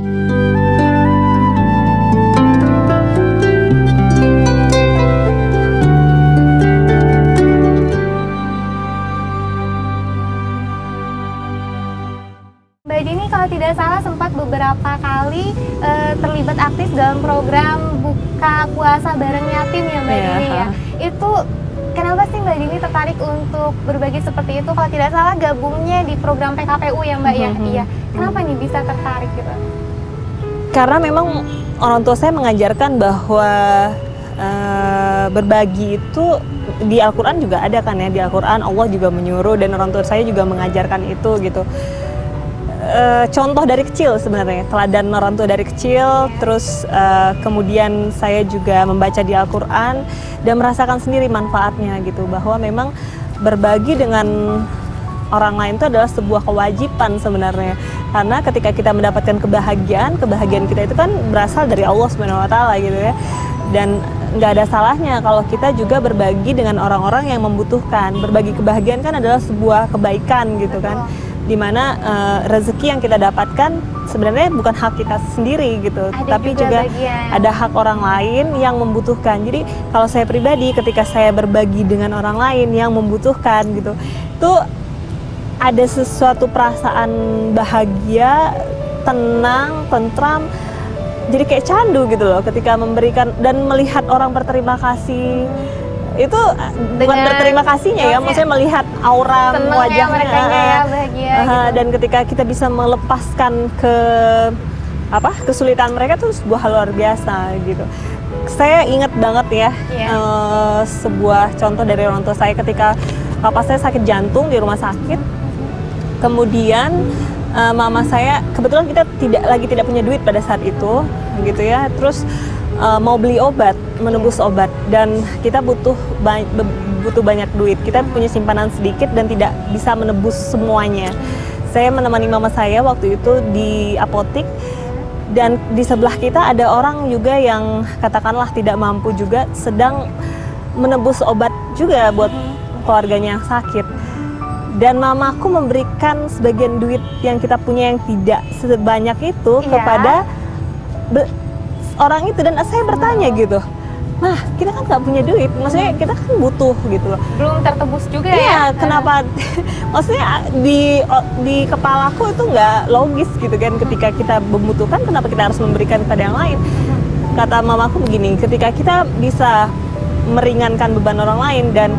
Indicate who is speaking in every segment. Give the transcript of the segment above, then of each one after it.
Speaker 1: Mbak Dini kalau tidak salah sempat beberapa kali terlibat aktif dalam program buka puasa bareng yatim ya Mbak Dini ya. Itu kenapa sih Mbak Dini tertarik untuk berbagi seperti itu? Kalau tidak salah gabungnya di program PKPU ya Mbak ya. Iya. Kenapa nih bisa tertarik gitu?
Speaker 2: Karena memang orang tua saya mengajarkan bahwa berbagi itu di Al-Quran juga ada kan ya. Di Al-Quran Allah juga menyuruh dan orang tua saya juga mengajarkan itu gitu. Contoh dari kecil sebenarnya, teladan orang tua dari kecil, terus kemudian saya juga membaca di Al-Quran dan merasakan sendiri manfaatnya gitu, bahwa memang berbagi dengan orang lain itu adalah sebuah kewajiban sebenarnya, karena ketika kita mendapatkan kebahagiaan kita itu kan berasal dari Allah Subhanahu Wa Taala gitu ya, dan nggak ada salahnya kalau kita juga berbagi dengan orang-orang yang membutuhkan. Berbagi kebahagiaan kan adalah sebuah kebaikan gitu kan, dimana rezeki yang kita dapatkan sebenarnya bukan hak kita sendiri gitu, tapi juga ada hak orang lain yang membutuhkan. Jadi kalau saya pribadi ketika saya berbagi dengan orang lain yang membutuhkan gitu, itu ada sesuatu perasaan bahagia, tenang, tentram, jadi kayak candu gitu loh ketika memberikan dan melihat orang berterima kasih. Itu bukan berterima kasihnya ya, maksudnya melihat aura wajahnya
Speaker 1: ya, bahagia gitu.
Speaker 2: Dan ketika kita bisa melepaskan kesulitan mereka tuh sebuah hal luar biasa gitu. Saya ingat banget ya, sebuah contoh dari orang tua saya ketika papa saya sakit jantung di rumah sakit. Kemudian mama saya, kebetulan kita tidak punya duit pada saat itu gitu ya, terus mau beli obat, menebus obat, dan kita butuh banyak duit. Kita punya simpanan sedikit dan tidak bisa menebus semuanya. Saya menemani mama saya waktu itu di apotik, dan di sebelah kita ada orang juga yang katakanlah tidak mampu juga, sedang menebus obat juga buat keluarganya yang sakit. Dan mamaku memberikan sebagian duit yang kita punya yang tidak sebanyak itu kepada orang itu, dan saya bertanya gitu, nah kita kan nggak punya duit, maksudnya kita kan butuh gitu loh,
Speaker 1: belum tertebus juga
Speaker 2: ya. Kenapa? Maksudnya di kepalaku itu nggak logis gitu kan, ketika kita membutuhkan kenapa kita harus memberikan kepada yang lain. Kata mamaku begini, ketika kita bisa meringankan beban orang lain dan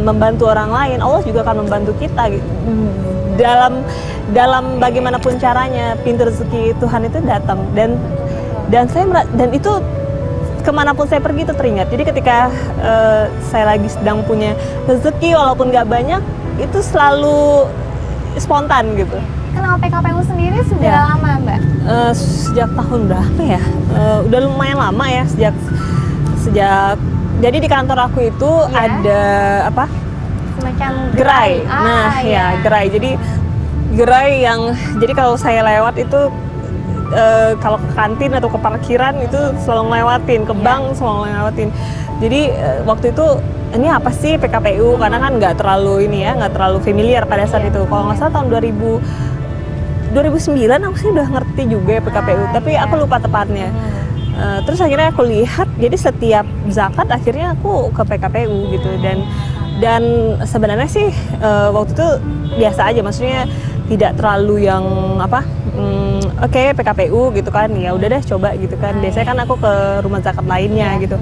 Speaker 2: membantu orang lain, Allah juga akan membantu kita dalam bagaimanapun caranya. Pintu rezeki Tuhan itu datang, dan itu kemanapun saya pergi itu teringat. Jadi ketika saya lagi sedang punya rezeki walaupun nggak banyak, itu selalu spontan gitu.
Speaker 1: Kenal PKPU sendiri sudah lama Mbak?
Speaker 2: Sejak tahun berapa ya? Udah lumayan lama ya, sejak jadi di kantor aku itu ada
Speaker 1: semacam
Speaker 2: gerai. Gerai. Jadi gerai jadi kalau saya lewat itu kalau ke kantin atau ke parkiran itu selalu ngelewatin, ke bank selalu ngelewatin. Jadi waktu itu ini apa sih PKPU, karena kan nggak terlalu familiar pada saat itu. Kalau nggak salah tahun 2009 aku sih udah ngerti juga ya PKPU, tapi aku lupa tepatnya. Terus akhirnya aku lihat, jadi setiap zakat akhirnya aku ke PKPU gitu, dan sebenarnya sih waktu itu biasa aja, maksudnya tidak terlalu yang oke, PKPU gitu kan, ya udah deh coba gitu kan. Biasanya kan aku ke rumah zakat lainnya gitu.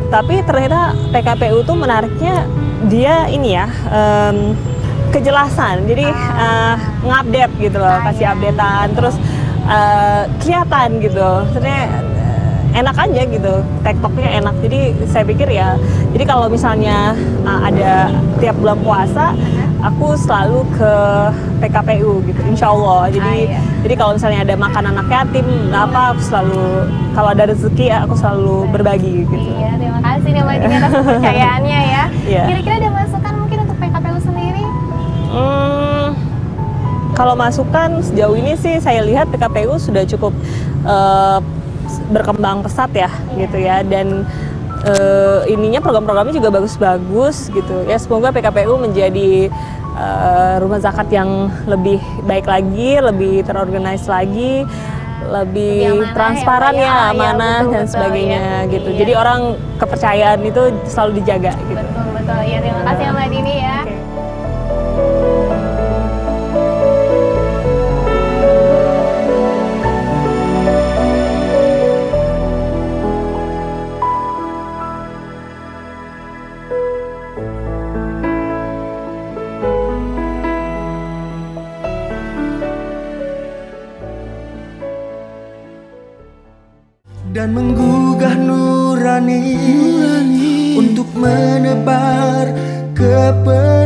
Speaker 2: Tapi ternyata PKPU tuh menariknya dia ini ya, kejelasan. Jadi ngupdate gitu loh, kasih updatean, terus kelihatan gitu. Maksudnya enak aja gitu, TikToknya enak. Jadi saya pikir ya, jadi kalau misalnya ada tiap bulan puasa, aku selalu ke PKPU gitu, insya Allah. Jadi kalau misalnya ada makan anak yatim, aku selalu, kalau ada rezeki ya aku selalu berbagi gitu.
Speaker 1: Iya, terima kasih nih Mbak Dini atas kepercayaannya ya. Kira-kira ada masukan mungkin untuk PKPU sendiri?
Speaker 2: Kalau masukan sejauh ini sih saya lihat PKPU sudah cukup berkembang pesat ya gitu ya, dan ininya program-programnya juga bagus-bagus gitu ya. Semoga PKPU menjadi rumah zakat yang lebih baik lagi, lebih terorganize lagi, lebih transparan ya, amanah dan sebagainya gitu.
Speaker 1: Iya.
Speaker 2: Jadi orang kepercayaan itu selalu dijaga gitu.
Speaker 1: Betul. Ya, terima kasih Mbak Dini ya.
Speaker 3: Dan menggugah nurani untuk menebar kepedulian.